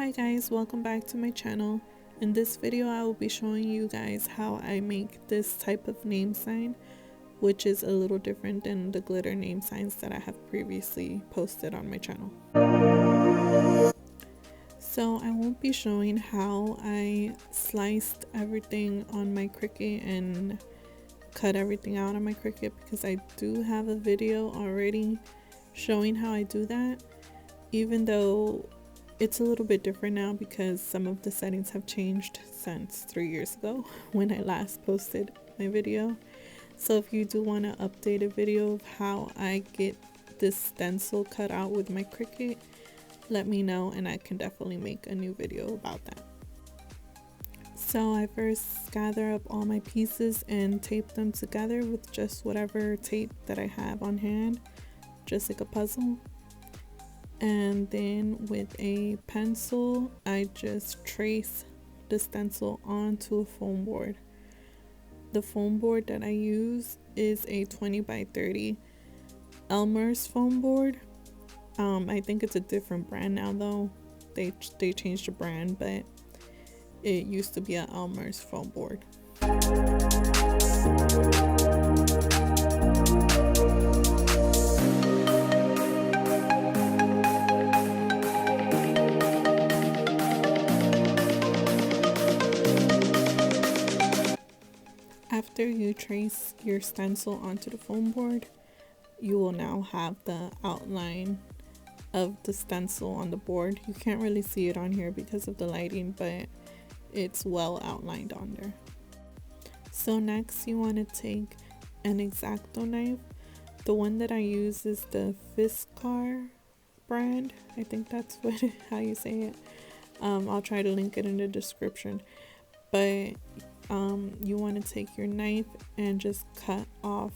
Hi guys, welcome back to my channel. In this video I will be showing you guys how I make this type of name sign, which is a little different than the glitter name signs that I have previously posted on my channel. So I won't be showing how I sliced everything on my Cricut and cut everything out on my Cricut, because I do have a video already showing how I do that, even though it's a little bit different now because some of the settings have changed since 3 years ago when I last posted my video. So if you do want to update a video of how I get this stencil cut out with my Cricut, let me know and I can definitely make a new video about that. So I first gather up all my pieces and tape them together with just whatever tape that I have on hand, just like a puzzle. And then with a pencil I just trace the stencil onto a foam board. The foam board that I use is a 20 by 30 Elmer's foam board. I think it's a different brand now though. They changed the brand, but it used to be an Elmer's foam board. After you trace your stencil onto the foam board, you will now have the outline of the stencil on the board. You can't really see it on here because of the lighting, but it's well outlined on there. So next you want to take an X-Acto knife. The one that I use is the Fiskar brand. I think that's how you say it. I'll try to link it in the description. But you want to take your knife and just cut off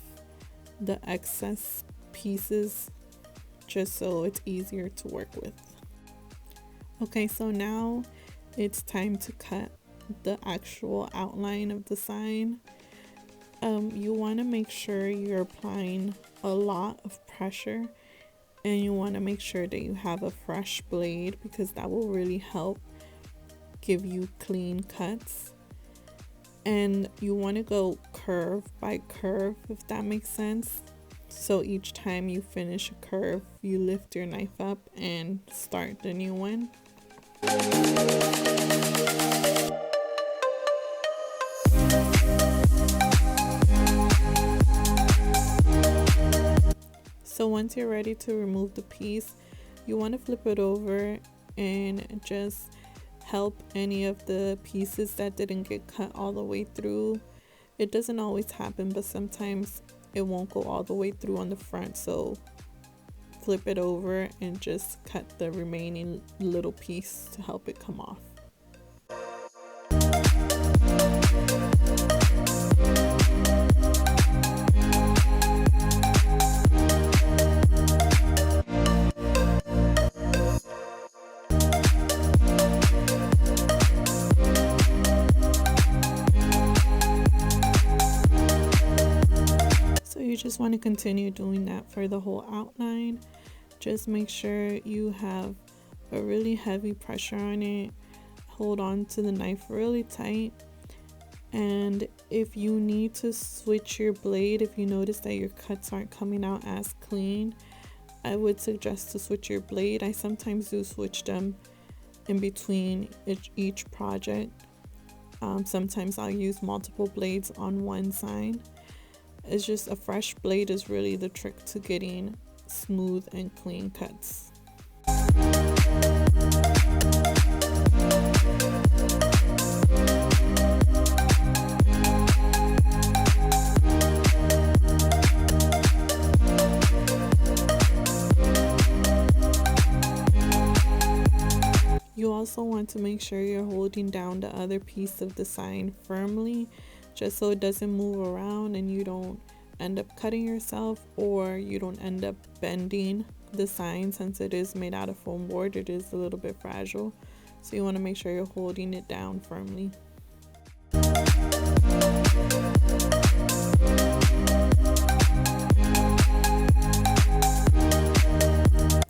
the excess pieces just so it's easier to work with. Okay, so now it's time to cut the actual outline of the sign. You want to make sure you're applying a lot of pressure, and you want to make sure that you have a fresh blade because that will really help give you clean cuts. And you want to go curve by curve, if that makes sense. So each time you finish a curve, you lift your knife up and start the new one. So once you're ready to remove the piece, you want to flip it over and just help any of the pieces that didn't get cut all the way through. It doesn't always happen, but sometimes it won't go all the way through on the front, so flip it over and just cut the remaining little piece to help it come off. You just want to continue doing that for the whole outline. Just make sure you have a really heavy pressure on it. Hold on to the knife really tight, and if you need to switch your blade, if you notice that your cuts aren't coming out as clean, I would suggest to switch your blade. I sometimes do switch them in between each project. Sometimes I'll use multiple blades on one sign. It's just a fresh blade is really the trick to getting smooth and clean cuts. You also want to make sure you're holding down the other piece of the sign firmly, just so it doesn't move around and you don't end up cutting yourself, or you don't end up bending the sign. Since it is made out of foam board, it is a little bit fragile, so you want to make sure you're holding it down firmly.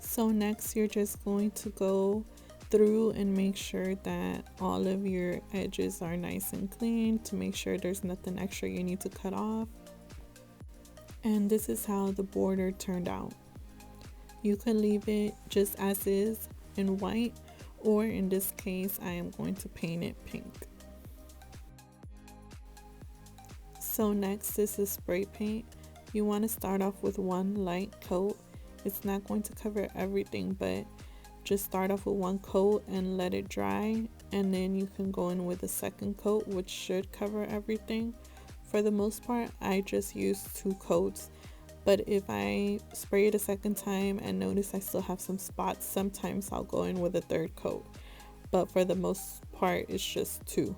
So next you're just going to go through and make sure that all of your edges are nice and clean to make sure there's nothing extra you need to cut off. And this is how the border turned out. You can leave it just as is in white, or in this case I am going to paint it pink. So next is the spray paint. You want to start off with one light coat. It's not going to cover everything, but just start off with one coat and let it dry, and then you can go in with a second coat, which should cover everything. For the most part, I just use 2 coats, but if I spray it a second time and notice I still have some spots, sometimes I'll go in with a third coat, but for the most part it's just 2.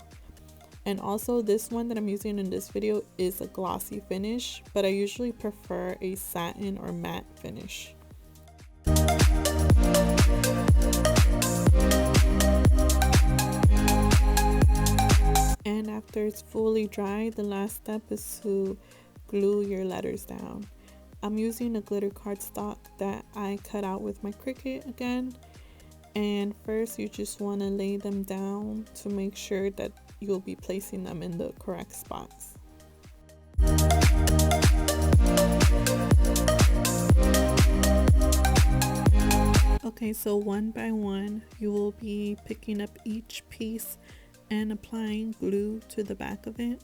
And also this one that I'm using in this video is a glossy finish, but I usually prefer a satin or matte finish. And after it's fully dry, the last step is to glue your letters down. I'm using a glitter cardstock that I cut out with my Cricut again. And first you just want to lay them down to make sure that you'll be placing them in the correct spots. Okay, so one by one you will be picking up each piece and applying glue to the back of it.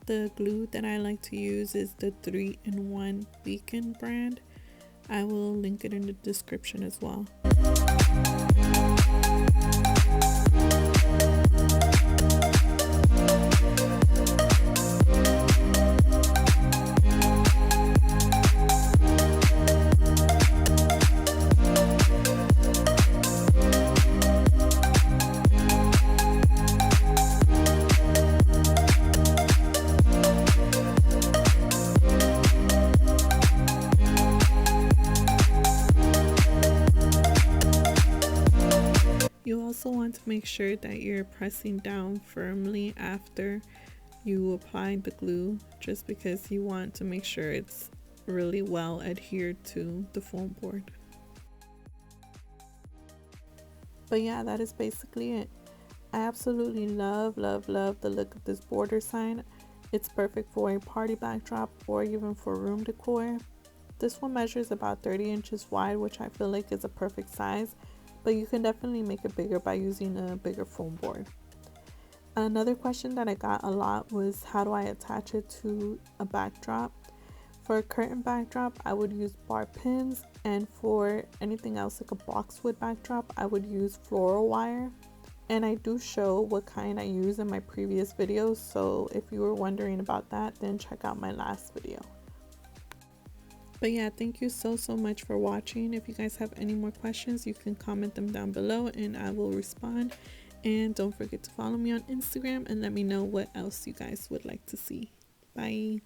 The glue that I like to use is the 3-in-1 Beacon brand. I will link it in the description as well. You also want to make sure that you're pressing down firmly after you apply the glue, just because you want to make sure it's really well adhered to the foam board. But yeah, that is basically it. I absolutely love the look of this border sign. It's perfect for a party backdrop or even for room decor. This one measures about 30 inches wide, which I feel like is a perfect size, but you can definitely make it bigger by using a bigger foam board. Another question that I got a lot was, how do I attach it to a backdrop? For a curtain backdrop, I would use bar pins, and for anything else like a boxwood backdrop, I would use floral wire. And I do show what kind I use in my previous videos, so if you were wondering about that, then check out my last video. But yeah, thank you so much for watching. If you guys have any more questions, you can comment them down below and I will respond. And don't forget to follow me on Instagram and let me know what else you guys would like to see. Bye.